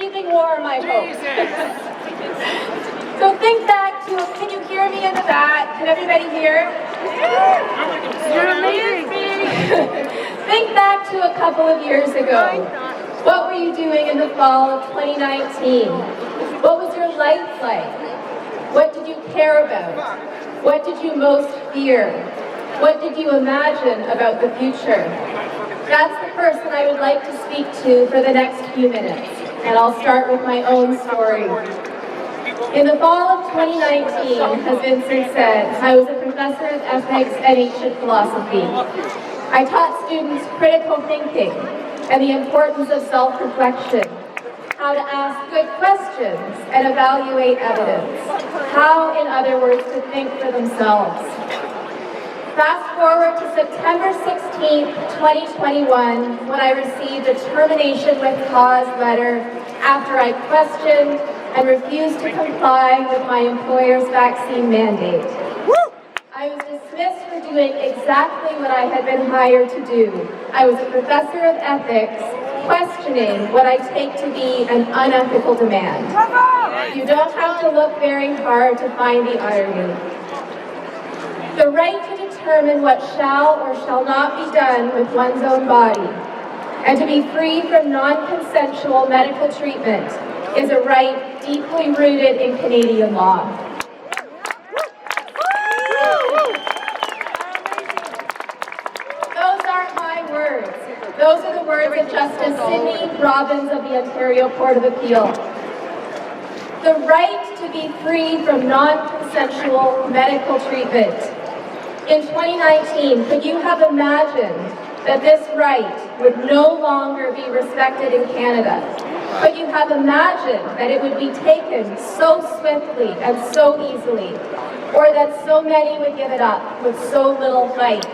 keeping warm, I hope. So think back to, can you hear me in the back? Can everybody hear? You're amazing. Think back to a couple of years ago. What were you doing in the fall of 2019? What was your life like? What did you care about? What did you most fear? What did you imagine about the future? That's the person I would like to speak to for the next few minutes, and I'll start with my own story. In the fall of 2019, as Vincent said, I was a professor of ethics and ancient philosophy. I taught students critical thinking and the importance of self-reflection, how to ask good questions and evaluate evidence, how, in other words, to think for themselves. Fast forward to September 16th, 2021, when I received a termination with cause letter after I questioned and refused to comply with my employer's vaccine mandate. I was dismissed for doing exactly what I had been hired to do. I was a professor of ethics, questioning what I take to be an unethical demand. You don't have to look very hard to find the irony. The right to determine what shall or shall not be done with one's own body, and to be free from non-consensual medical treatment, is a right deeply rooted in Canadian law. Those aren't my words. Those are the words of Justice Sidney Robbins of the Ontario Court of Appeal. The right to be free from non-consensual medical treatment. In 2019, could you have imagined that this right would no longer be respected in Canada? Could you have imagined that it would be taken so swiftly and so easily, or that so many would give it up with so little fight?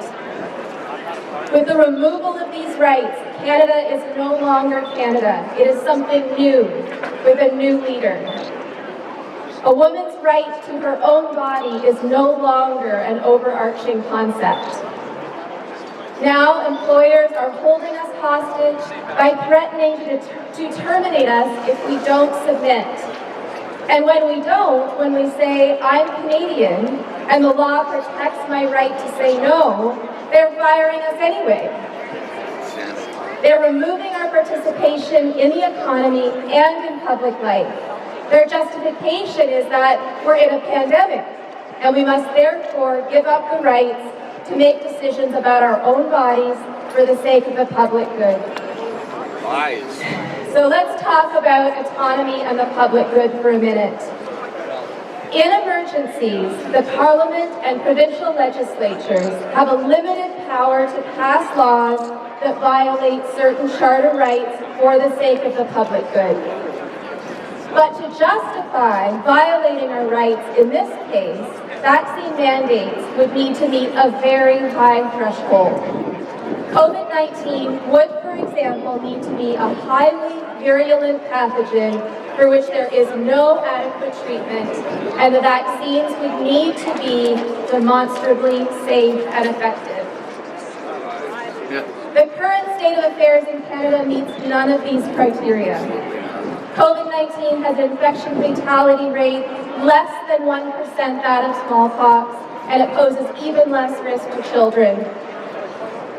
With the removal of these rights, Canada is no longer Canada. It is something new, with a new leader. A woman's right to her own body is no longer an overarching concept. Now, employers are holding us hostage by threatening to terminate us if we don't submit. And when we don't, when we say, I'm Canadian, and the law protects my right to say no, they're firing us anyway. They're removing our participation in the economy and in public life. Their justification is that we're in a pandemic, and we must therefore give up the rights to make decisions about our own bodies for the sake of the public good. Lies. So let's talk about autonomy and the public good for a minute. In emergencies, the Parliament and provincial legislatures have a limited power to pass laws that violate certain charter rights for the sake of the public good. But to justify violating our rights in this case, vaccine mandates would need to meet a very high threshold. COVID-19 would, for example, need to be a highly virulent pathogen for which there is no adequate treatment, and the vaccines would need to be demonstrably safe and effective. The current state of affairs in Canada meets none of these criteria. COVID-19 has an infection fatality rate less than 1% that of smallpox, and it poses even less risk to children.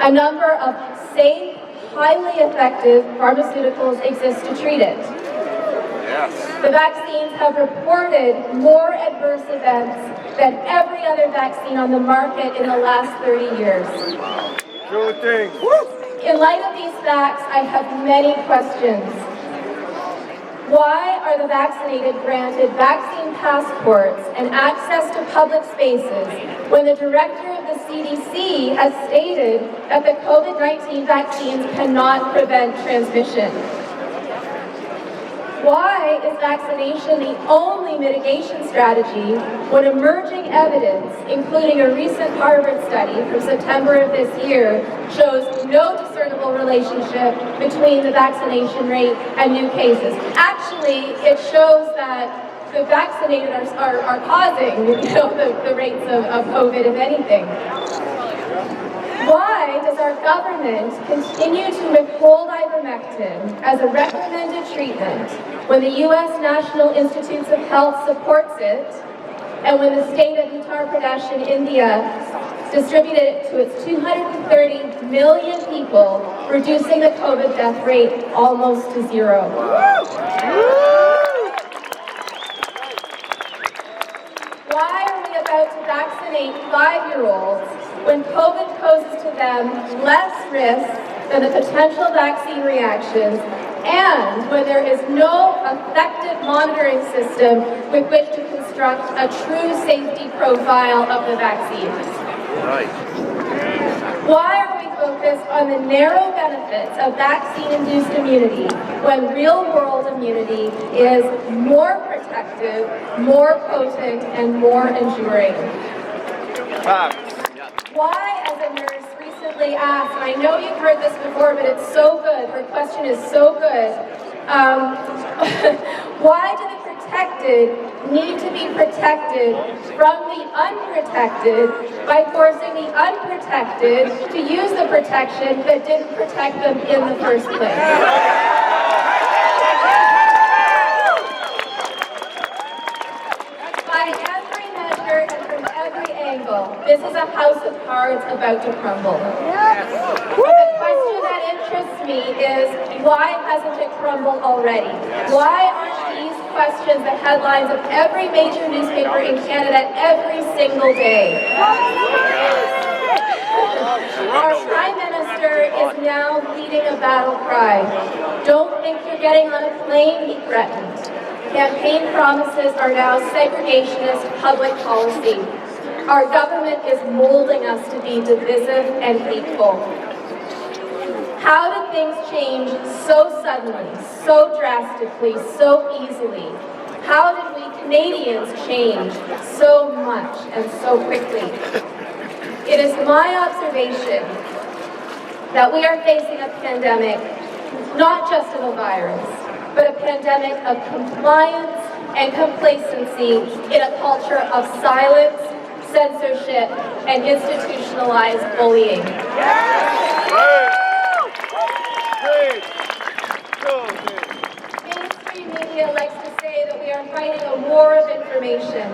A number of safe, highly effective pharmaceuticals exist to treat it. Yes. The vaccines have reported more adverse events than every other vaccine on the market in the last 30 years. Sure thing. In light of these facts, I have many questions. Why are the vaccinated granted vaccine passports and access to public spaces when the director of the CDC has stated that the COVID-19 vaccines cannot prevent transmission? Why is vaccination the only mitigation strategy when emerging evidence, including a recent Harvard study from September of this year, shows no discernible relationship between the vaccination rate and new cases? Actually, it shows that the vaccinated are causing the rates of COVID, if anything. Why does our government continue to withhold ivermectin as a recommended treatment when the U.S. National Institutes of Health supports it, and when the state of Uttar Pradesh in India distributed it to its 230 million people, reducing the COVID death rate almost to zero? Why are we about to vaccinate 5-year-olds when COVID poses to them less risk than the potential vaccine reactions, and when there is no effective monitoring system with which to construct a true safety profile of the vaccines? Right. Why are we focused on the narrow benefits of vaccine-induced immunity when real-world immunity is more protective, more potent, and more enduring? Why, as a nurse recently asked, and I know you've heard this before, but it's so good, her question is so good, why do the protected need to be protected from the unprotected by forcing the unprotected to use the protection that didn't protect them in the first place? By every measure and from every angle, this is a house of cards about to crumble. But the question that interests me is, why hasn't it crumbled already? Why aren't these questions the headlines of every major newspaper in Canada every single day? Our Prime Minister is now leading a battle cry. Don't think you're getting on a plane, he threatened. Campaign promises are now segregationist public policy. Our government is molding us to be divisive and hateful. How did things change so suddenly, so drastically, so easily? How did we Canadians change so much and so quickly? It is my observation that we are facing a pandemic, not just of a virus, but a pandemic of compliance and complacency in a culture of silence, censorship, and institutionalized bullying. Mainstream media likes to say that we are fighting a war of information,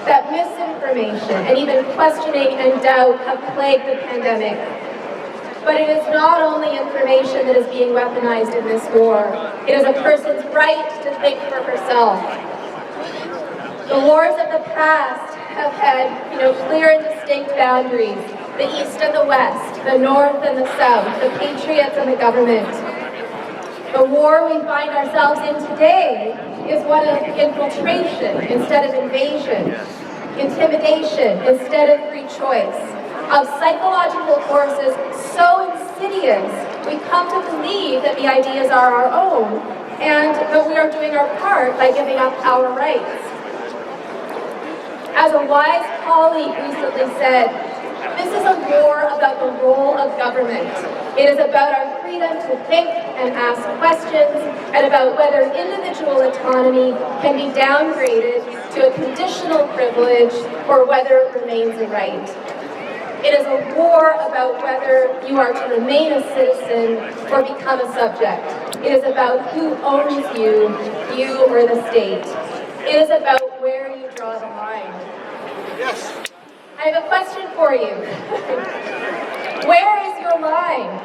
that misinformation and even questioning and doubt have plagued the pandemic. But it is not only information that is being weaponized in this war. It is a person's right to think for herself. The wars of the past have had, clear and distinct boundaries. The East and the West, the North and the South, the patriots and the government. The war we find ourselves in today is one of infiltration instead of invasion, intimidation instead of free choice, of psychological forces so insidious we come to believe that the ideas are our own and that we are doing our part by giving up our rights. As a wise colleague recently said, this is a war about the role of government. It is about our freedom to think and ask questions, and about whether individual autonomy can be downgraded to a conditional privilege or whether it remains a right. It is a war about whether you are to remain a citizen or become a subject. It is about who owns you, you or the state. It is about where you draw the line. Yes. I have a question for you. Where is your line?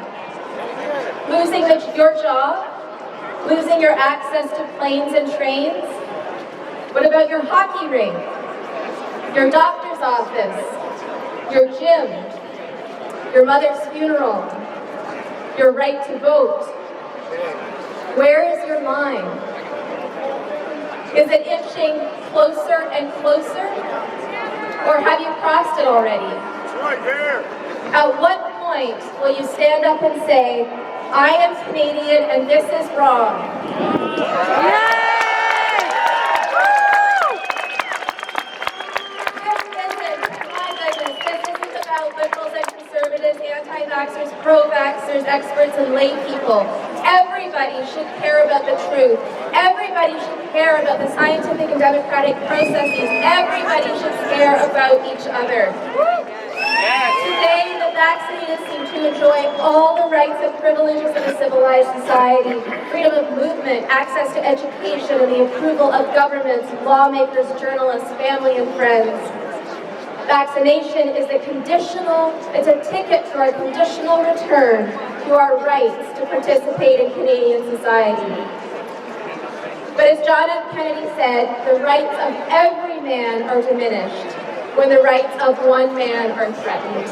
Losing your job? Losing your access to planes and trains? What about your hockey rink? Your doctor's office? Your gym? Your mother's funeral? Your right to vote? Where is your line? Is it inching closer and closer? Or have you crossed it already? It's right there. At what point will you stand up and say, I am Canadian and this is wrong? This isn't about liberals and conservatives, anti-vaxxers, pro-vaxxers, experts, and lay people. Everybody should care about the truth. Everybody should care about the scientific and democratic processes. Everybody should care about each other. Today, the vaccinated seem to enjoy all the rights and privileges of a civilized society, freedom of movement, access to education, and the approval of governments, lawmakers, journalists, family, and friends. Vaccination is it's a ticket to our conditional return to our rights to participate in Canadian society. But as John F. Kennedy said, the rights of every man are diminished when the rights of one man are threatened.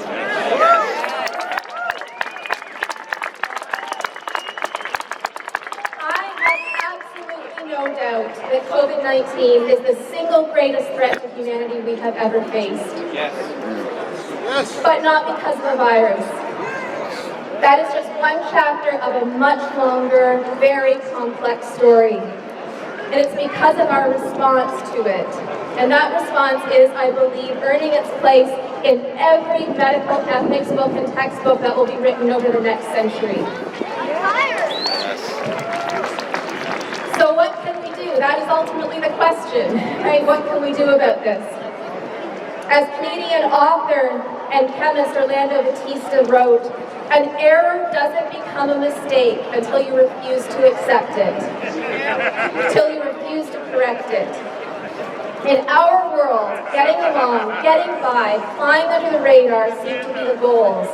I have absolutely no doubt that COVID-19 is the single greatest threat to humanity we have ever faced. Yes. But not because of a virus. That is just one chapter of a much longer, very complex story. And it's because of our response to it. And that response is, I believe, earning its place in every medical ethics book and textbook that will be written over the next century. So what can we do? That is ultimately the question, right? What can we do about this? As Canadian author and chemist Orlando Batista wrote, an error doesn't become a mistake until you refuse to accept it, until you refuse to correct it. In our world, getting along, getting by, flying under the radar seem to be the goals.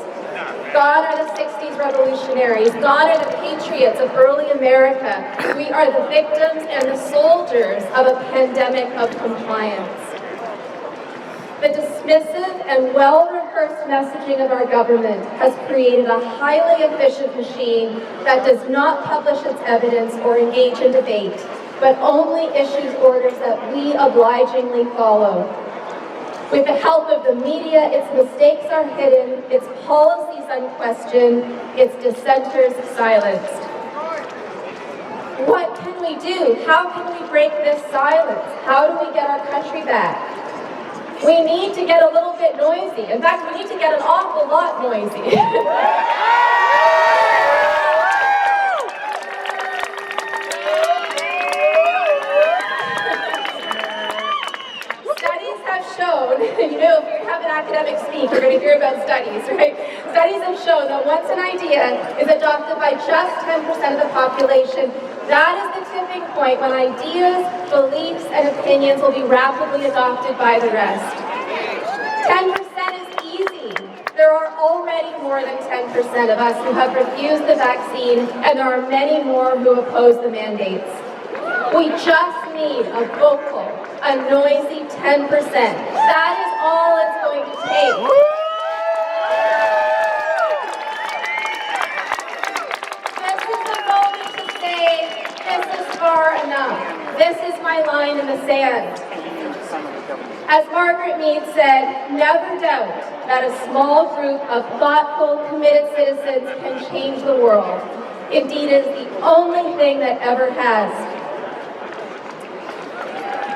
Gone are the 60s revolutionaries, gone are the patriots of early America. We are the victims and the soldiers of a pandemic of compliance. The dismissive and well-rehearsed messaging of our government has created a highly efficient machine that does not publish its evidence or engage in debate, but only issues orders that we obligingly follow. With the help of the media, its mistakes are hidden, its policies unquestioned, its dissenters silenced. What can we do? How can we break this silence? How do we get our country back? We need to get a little bit noisy. In fact, we need to get an awful lot noisy. Studies have shown, if you have an academic speak, you're going to hear about studies, right? Studies have shown that once an idea is adopted by just 10% of the population, that is the tipping point when ideas, beliefs, and opinions will be rapidly adopted by the rest. 10% is easy. There are already more than 10% of us who have refused the vaccine, and there are many more who oppose the mandates. We just need a vocal, a noisy 10%. That is all it's going to take. This is far enough. This is my line in the sand. As Margaret Mead said, never doubt that a small group of thoughtful, committed citizens can change the world. Indeed, it is the only thing that ever has.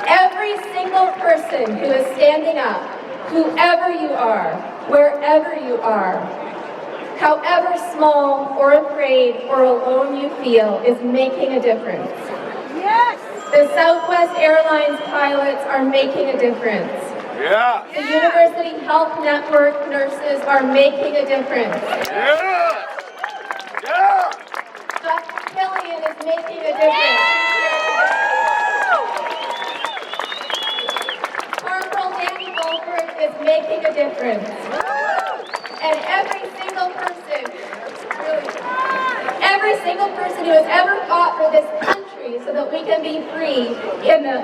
Every single person who is standing up, whoever you are, wherever you are, however small or afraid or alone you feel, is making a difference. Yes! The Southwest Airlines pilots are making a difference. Yeah. The University Health Network nurses are making a difference. Yeah. Yeah. Dr. Kilian is making a difference. Corporal Daniel Bulford is making a difference. And every single person who has ever fought for this country so that we can be free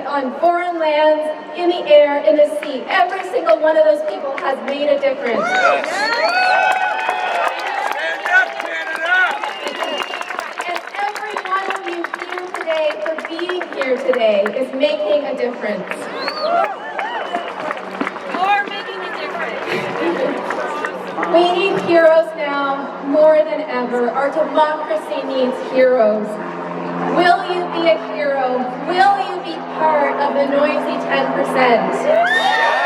on foreign lands, in the air, in the sea, every single one of those people has made a difference. Stand up, Canada! And every one of you here today, for being here today, is making a difference. You're making a difference. We need heroes now more than ever. Our democracy needs heroes. Will you be a hero? Will you be part of the noisy 10%?